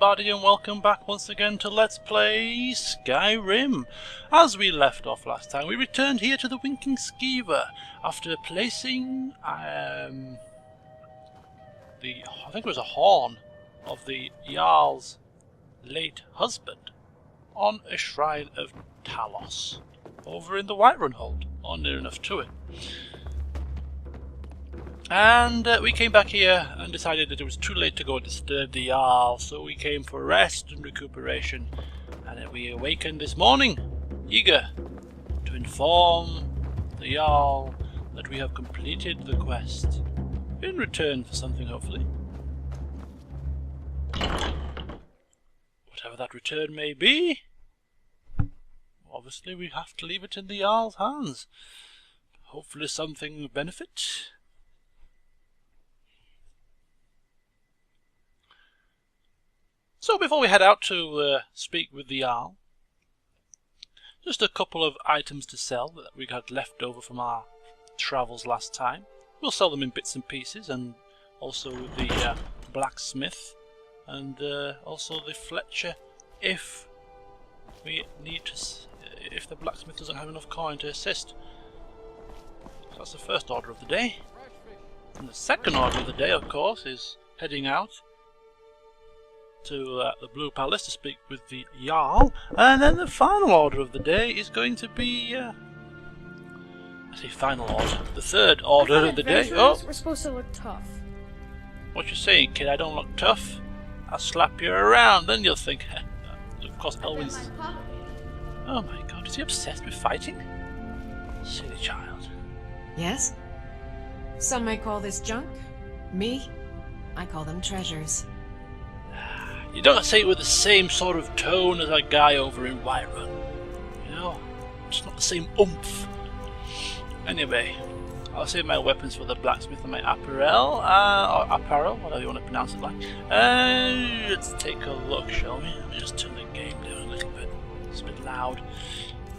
everybody, and welcome back once again to Let's Play Skyrim. As we left off last time, we returned here to the Winking Skeever after placing I think it was a horn of the Jarl's late husband on a shrine of Talos over in the Whiterun Hold, or near enough to it. And we came back here and decided that it was too late to go and disturb the Jarl, so we came for rest and recuperation. And then we awakened this morning, eager to inform the Jarl that we have completed the quest, in return for something, hopefully. Whatever that return may be, obviously we have to leave it in the Jarl's hands. Hopefully something of benefit. So before we head out to speak with the Jarl, just a couple of items to sell that we had left over from our travels last time. We'll sell them in bits and pieces, and also the blacksmith, and also the Fletcher if we need to, if the blacksmith doesn't have enough coin to assist. So that's the first order of the day. And the second order of the day, of course, is heading out to the Blue Palace to speak with the Jarl, and then the final order of the day is going to be I say final order, the third order of the day. Oh, we're supposed to look tough. What you saying, kid? I don't look tough? I'll slap you around, then you'll think. Of course, Elwynn's. Oh my God, is he obsessed with fighting? Silly child. Yes? Some may call this junk. Me, I call them treasures. You don't say it with the same sort of tone as that guy over in Whiterun. You know, it's not the same oomph. Anyway, I'll save my weapons for the blacksmith and my apparel, or apparel, whatever you want to pronounce it like. Let's take a look, shall we? Let me just turn the game down a little bit. It's a bit loud.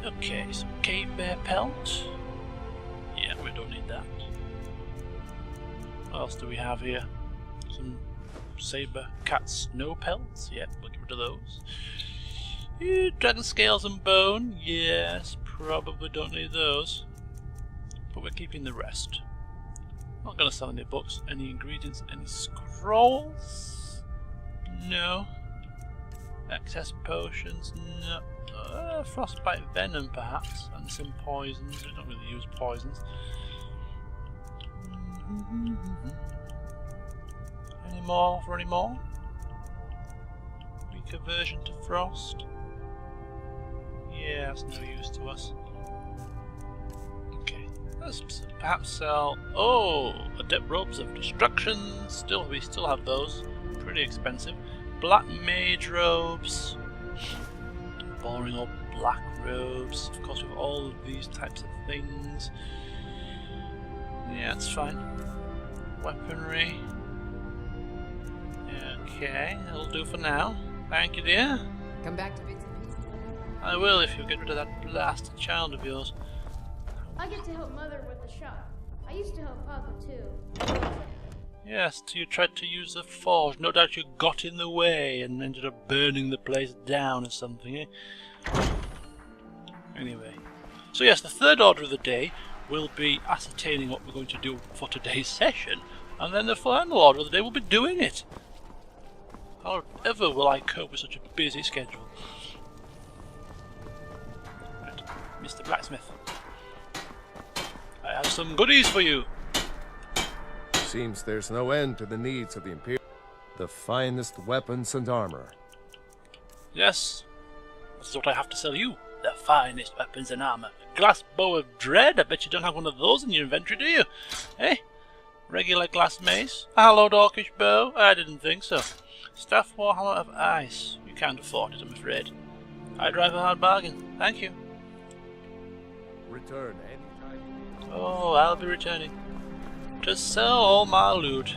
Okay, some cave bear pelt. Yeah, we don't need that. What else do we have here? Some saber cat snow pelts. Yeah, we'll get rid of those. Dragon scales and bone. Yes, probably don't need those. But we're keeping the rest. Not going to sell any books, any ingredients, any scrolls. No. Excess potions. No. Frostbite venom perhaps, and some poisons. We don't really use poisons. Any more for any more? Weak aversion to frost. Yeah, that's no use to us. Okay, let's perhaps sell. Oh, adept robes of destruction. We still have those. Pretty expensive. Black mage robes. Boring old black robes. Of course, with all of these types of things. Yeah, that's fine. Weaponry. Okay, that'll do for now. Thank you, dear. Come back to bits and pieces. I will if you get rid of that blasted child of yours. I get to help Mother with the shop. I used to help Papa too. Yes, till you tried to use the forge. No doubt you got in the way and ended up burning the place down or something, eh? Anyway. So yes, the third order of the day will be ascertaining what we're going to do for today's session. And then the final order of the day will be doing it. How ever will I cope with such a busy schedule? Right, Mr. Blacksmith. I have some goodies for you. Seems there's no end to the needs of the Imperium. The finest weapons and armor. Yes, this is what I have to sell you. The finest weapons and armor. Glass bow of dread. I bet you don't have one of those in your inventory, do you? Eh? Regular glass mace. A hallowed orcish bow. I didn't think so. Staff warhammer of ice. You can't afford it, I'm afraid. I drive a hard bargain. Thank you. Return anytime. Oh, I'll be returning to sell all my loot.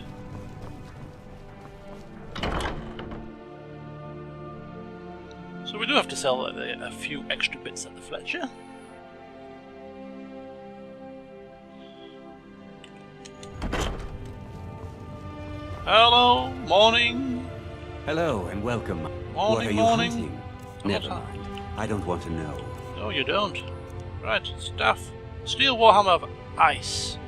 So we do have to sell a few extra bits at the Fletcher. Hello, morning. Hello and welcome. What Morning, are you morning. hunting? Oh, Never what's mind. I don't want to know. No, you don't. Right, staff. Steel warhammer of ice.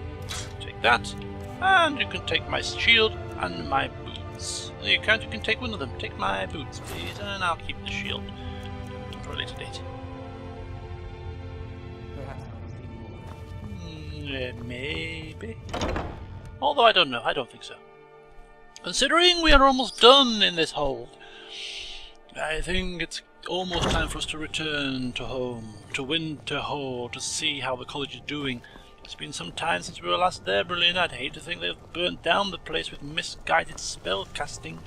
Take that. And you can take my shield and my boots. No, you can't. You can take one of them. Take my boots, please, and I'll keep the shield for a later date. Maybe. Although I don't know. I don't think so. Considering we are almost done in this hold, I think it's almost time for us to return to home, to Winterhold, to see how the college is doing. It's been some time since we were last there, Berlin. I'd hate to think they've burnt down the place with misguided spell casting.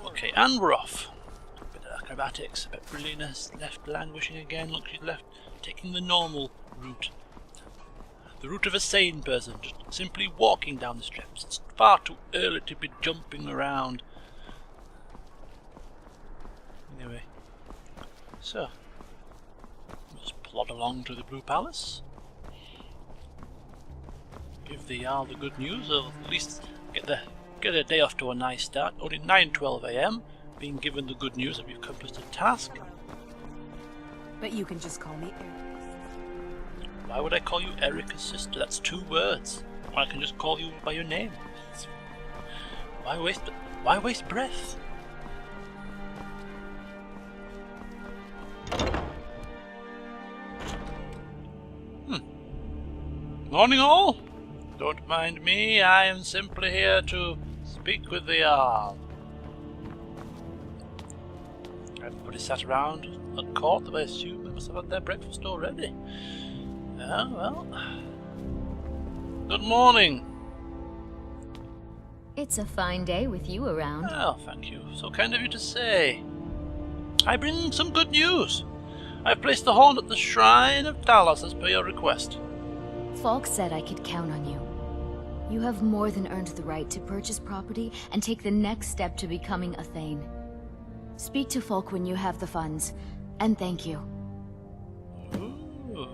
Okay, and we're off. Bit of acrobatics. I bet Berlina's left languishing again. Look, she's left taking the normal route. The route of a sane person, just simply walking down the steps. It's far too early to be jumping around. Anyway, so just plod along to the Blue Palace. Give the Jarl the good news, or at least get a day off to a nice start. Only 9:12 AM, being given the good news that we've accomplished a task. But you can just call me Eric. Why would I call you Erica's sister? That's 2 words. Or I can just call you by your name. Why waste breath? Morning all! Don't mind me, I am simply here to speak with the Jarl. Everybody sat around at court, that I assume they must have had their breakfast already. Ah, well. Good morning. It's a fine day with you around. Oh, thank you. So kind of you to say. I bring some good news. I've placed the horn at the Shrine of Talos as per your request. Falk said I could count on you. You have more than earned the right to purchase property and take the next step to becoming a Thane. Speak to Falk when you have the funds, and thank you. Ooh.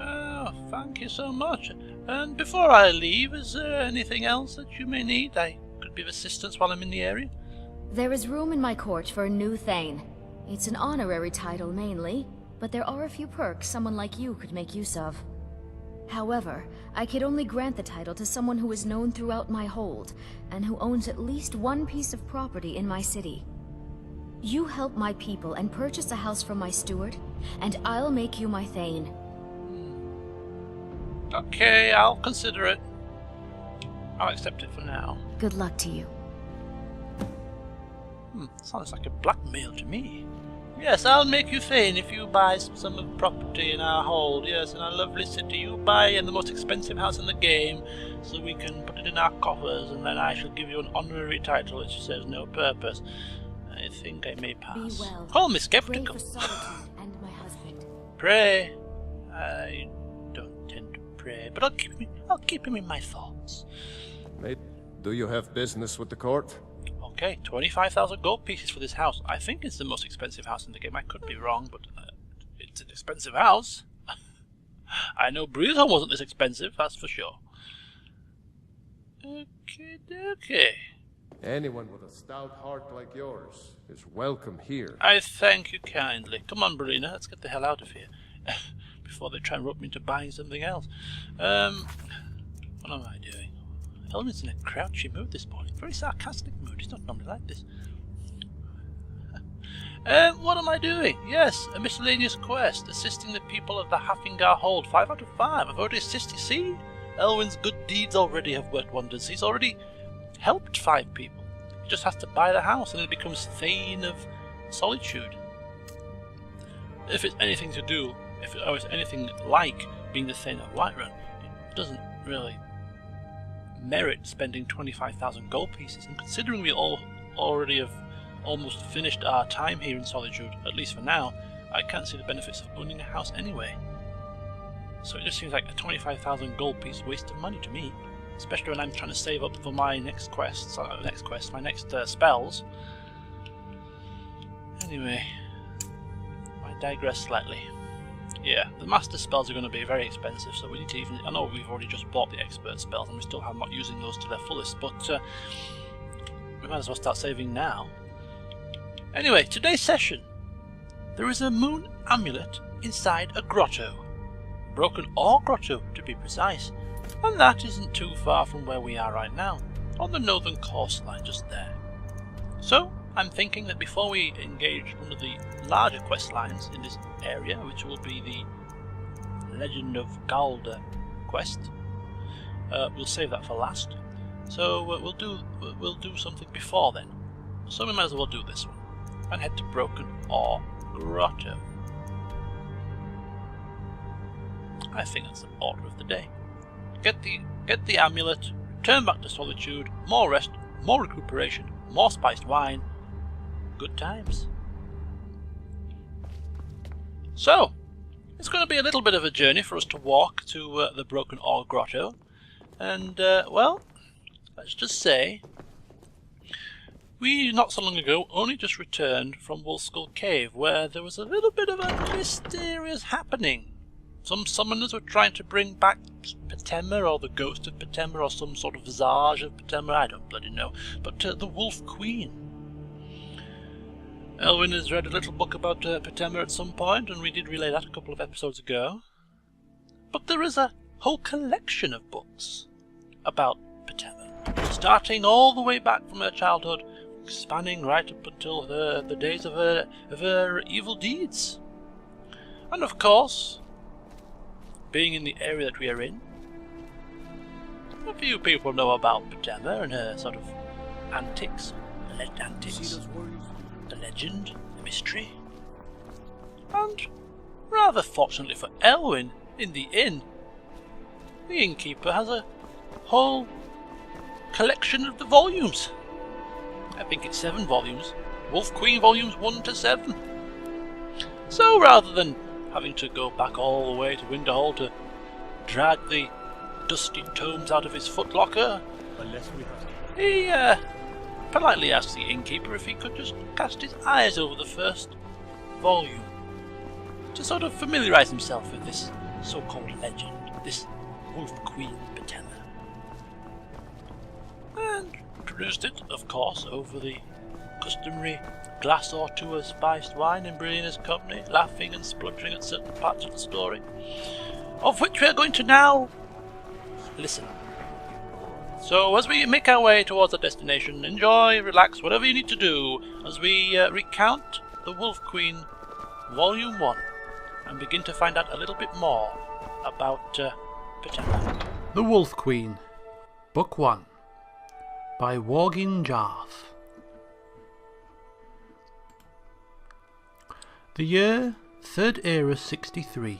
Oh, thank you so much. And before I leave, is there anything else that you may need? I could be of assistance while I'm in the area. There is room in my court for a new Thane. It's an honorary title mainly, but there are a few perks someone like you could make use of. However, I could only grant the title to someone who is known throughout my hold, and who owns at least one piece of property in my city. You help my people and purchase a house from my steward, and I'll make you my Thane. Okay, I'll consider it. I'll accept it for now. Good luck to you. Sounds like a blackmail to me. Yes, I'll make you Thane if you buy some of the property in our hold. Yes, in our lovely city. You buy in the most expensive house in the game, so we can put it in our coffers, and then I shall give you an honorary title which serves no purpose. I think I may pass. Be well. Call me Pray skeptical. for Solitude and my husband. Pray? I don't tend to pray, but I'll keep him in my thoughts. Mate, do you have business with the court? Okay, 25,000 gold pieces for this house. I think it's the most expensive house in the game. I could be wrong, but it's an expensive house. I know Breezehome wasn't this expensive, that's for sure. Okay. Anyone with a stout heart like yours is welcome here. I thank you kindly. Come on, Berlina, let's get the hell out of here. Before they try and rope me into buying something else. What am I doing? Elwynn's in a crouchy mood this morning. Very sarcastic mood. He's not normally like this. What am I doing? Yes, a miscellaneous quest. Assisting the people of the Haffingar Hold. 5 out of 5. I've already assisted. See? Elwynn's good deeds already have worked wonders. He's already helped 5 people. He just has to buy the house and it becomes Thane of Solitude. If it's anything to do, if it's anything like being the Thane of Whiterun, it doesn't really merit spending 25,000 gold pieces, and considering we all already have almost finished our time here in Solitude, at least for now, I can't see the benefits of owning a house anyway. So it just seems like a 25,000 gold piece waste of money to me, especially when I'm trying to save up for my next quest, my next spells. Anyway, I digress slightly. Yeah, the master spells are going to be very expensive, so we need to even... I know we've already just bought the expert spells and we still have not using those to their fullest, but we might as well start saving now. Anyway, today's session. There is a moon amulet inside a grotto. Broken Oar Grotto, to be precise. And that isn't too far from where we are right now, on the northern coastline just there. So, I'm thinking that before we engage one of the larger quest lines in this area, which will be the Legend of Galda quest, we'll save that for last. So we'll do something before then. So we might as well do this one and head to Broken Oar Grotto. I think that's the order of the day. Get the amulet, return back to Solitude, more rest, more recuperation, more spiced wine. Good times. So, it's going to be a little bit of a journey for us to walk to the Broken Oar Grotto. And, well, let's just say, we not so long ago only just returned from Wolfskull Cave, where there was a little bit of a mysterious happening. Some summoners were trying to bring back Potema, or the ghost of Potema, or some sort of visage of Potema, I don't bloody know, but the Wolf Queen. Elwynn has read a little book about Potema at some point, and we did relay that a couple of episodes ago. But there is a whole collection of books about Potema, starting all the way back from her childhood, spanning right up until the days of her evil deeds. And of course, being in the area that we are in, a few people know about Potema and her sort of antics, alleged antics, the legend, the mystery. And, rather fortunately for Elwynn, in the inn, the innkeeper has a whole collection of the volumes. I think it's 7 volumes. Wolf Queen volumes 1 to 7. So rather than having to go back all the way to Winterhall to drag the dusty tomes out of his footlocker, he politely asked the innkeeper if he could just cast his eyes over the first volume to sort of familiarise himself with this so-called legend, this Wolf Queen Potema. And introduced it, of course, over the customary glass or two of spiced wine in Brina's company, laughing and spluttering at certain parts of the story, of which we are going to now listen. So as we make our way towards our destination, enjoy, relax, whatever you need to do, as we recount the Wolf Queen Volume 1, and begin to find out a little bit more about Potema. The Wolf Queen, Book 1, by Wargin Jarth. The year 3rd Era 63.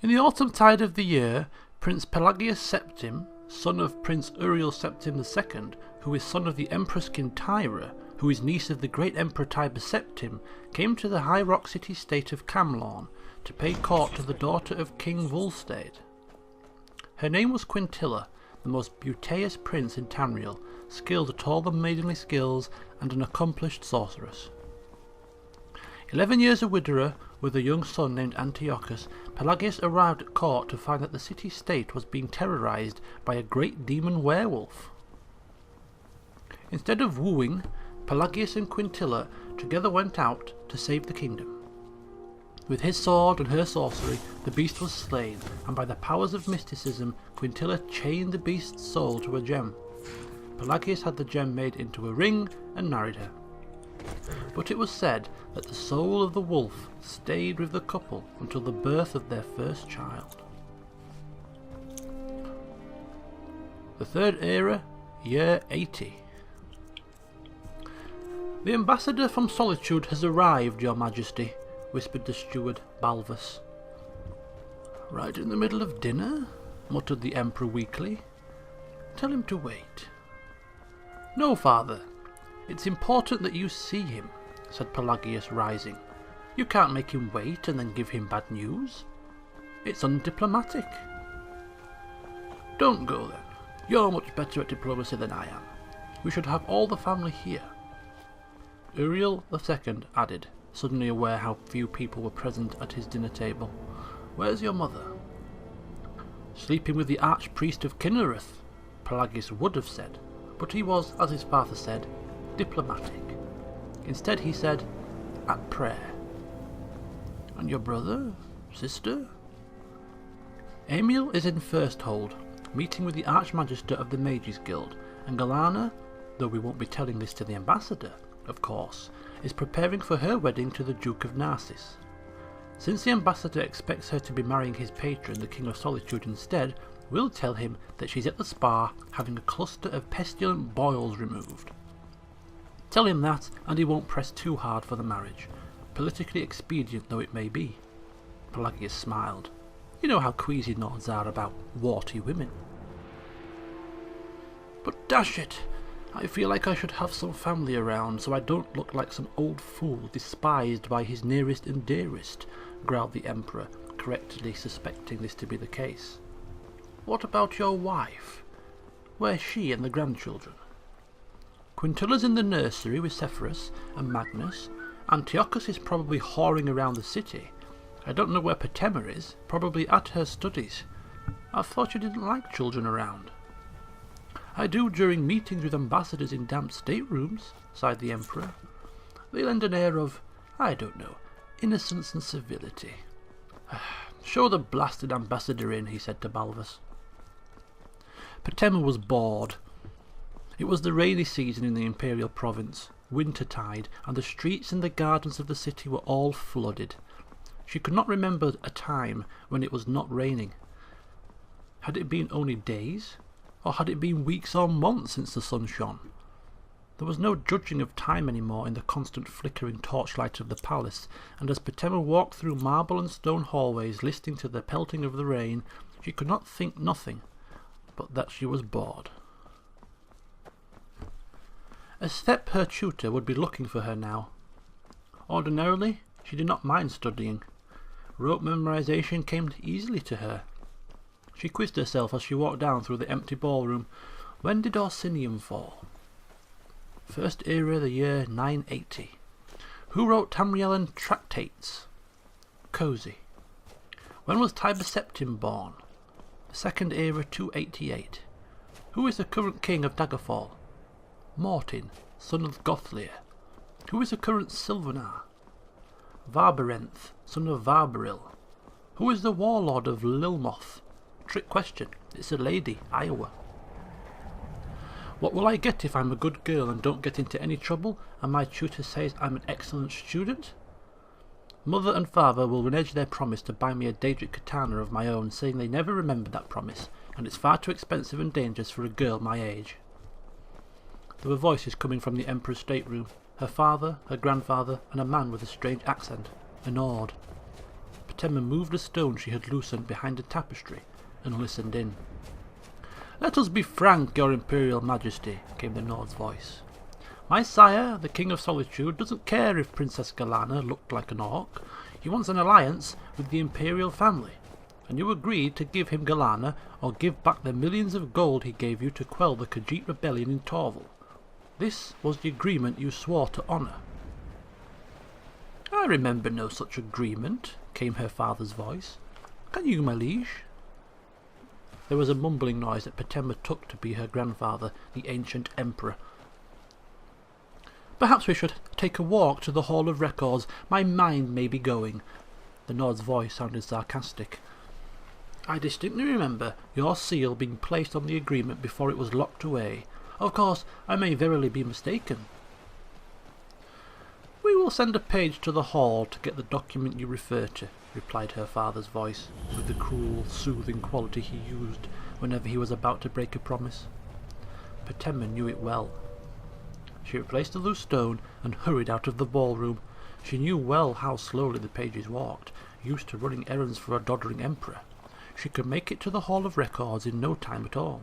In the autumn tide of the year, Prince Pelagius Septim, son of Prince Uriel Septim II, who is son of the Empress Kintyra, who is niece of the great Emperor Tiber Septim, came to the high rock city-state of Camlorn to pay court to the daughter of King Volstead. Her name was Quintilla, the most beauteous prince in Tamriel, skilled at all the maidenly skills and an accomplished sorceress. 11 years a widower, with a young son named Antiochus, Pelagius arrived at court to find that the city-state was being terrorized by a great demon werewolf. Instead of wooing, Pelagius and Quintilla together went out to save the kingdom. With his sword and her sorcery, the beast was slain, and by the powers of mysticism, Quintilla chained the beast's soul to a gem. Pelagius had the gem made into a ring and married her. But it was said that the soul of the wolf stayed with the couple until the birth of their first child. The 3rd Era, year 80. The ambassador from Solitude has arrived, Your Majesty, whispered the steward, Balvus. Right in the middle of dinner? Muttered the Emperor weakly. Tell him to wait. No, father. It's important that you see him, said Pelagius, rising. You can't make him wait and then give him bad news. It's undiplomatic. Don't go then. You're much better at diplomacy than I am. We should have all the family here. Uriel II added, suddenly aware how few people were present at his dinner table. "Where's your mother?" "Sleeping with the Archpriest of Kinnereth," Pelagius would have said, but he was, as his father said, diplomatic. Instead he said, "At prayer." "And your brother? Sister?" "Emil is in First Hold, meeting with the Archmagister of the Mages Guild, and Galana, though we won't be telling this to the ambassador, of course, is preparing for her wedding to the Duke of Narcissus. Since the ambassador expects her to be marrying his patron, the King of Solitude, instead, we'll tell him that she's at the spa having a cluster of pestilent boils removed. Tell him that, and he won't press too hard for the marriage, politically expedient though it may be." Pelagius smiled. You know how queasy Nords are about warty women. "But dash it, I feel like I should have some family around so I don't look like some old fool despised by his nearest and dearest," growled the Emperor, correctly suspecting this to be the case. "What about your wife? Where's she and the grandchildren?" "Quintilla's in the nursery with Sepphoris and Magnus. Antiochus is probably whoring around the city. I don't know where Potema is, probably at her studies. I thought you didn't like children around." "I do during meetings with ambassadors in damp staterooms," sighed the Emperor. "They lend an air of, I don't know, innocence and civility." "Show the blasted ambassador in," he said to Balvus. Potema was bored. It was the rainy season in the Imperial Province, wintertide, and the streets and the gardens of the city were all flooded. She could not remember a time when it was not raining. Had it been only days, or had it been weeks or months since the sun shone? There was no judging of time anymore in the constant flickering torchlight of the palace, and as Potema walked through marble and stone hallways listening to the pelting of the rain, she could not think nothing but that she was bored. Estep, her tutor, would be looking for her now. Ordinarily, she did not mind studying. Rote memorization came easily to her. She quizzed herself as she walked down through the empty ballroom. When did Orsinium fall? First era, the year 980. Who wrote Tamriellan tractates? Cozy. When was Tiber Septim born? Second era, 288. Who is the current king of Daggerfall? Mortin, son of Gothlir. Who is the current Sylvanar? Varbarenth, son of Varbaril. Who is the warlord of Lilmoth? Trick question. It's a lady, Iowa. What will I get if I'm a good girl and don't get into any trouble, and my tutor says I'm an excellent student? Mother and father will renege their promise to buy me a Daedric katana of my own, saying they never remembered that promise, and it's far too expensive and dangerous for a girl my age. There were voices coming from the Emperor's stateroom. Her father, her grandfather, and a man with a strange accent, a Nord. Potema moved a stone she had loosened behind a tapestry and listened in. "Let us be frank, your Imperial Majesty," came the Nord's voice. "My sire, the King of Solitude, doesn't care if Princess Galana looked like an orc. He wants an alliance with the Imperial family, and you agreed to give him Galana or give back the millions of gold he gave you to quell the Khajiit rebellion in Torval. This was the agreement you swore to honour." "I remember no such agreement," came her father's voice. "Can you, my liege?" There was a mumbling noise that Potema took to be her grandfather, the ancient Emperor. "Perhaps we should take a walk to the Hall of Records. My mind may be going." The Nord's voice sounded sarcastic. "I distinctly remember your seal being placed on the agreement before it was locked away. Of course, I may verily be mistaken." "We will send a page to the hall to get the document you refer to," replied her father's voice, with the cool, soothing quality he used whenever he was about to break a promise. Potema knew it well. She replaced the loose stone and hurried out of the ballroom. She knew well how slowly the pages walked, used to running errands for a doddering emperor. She could make it to the Hall of Records in no time at all.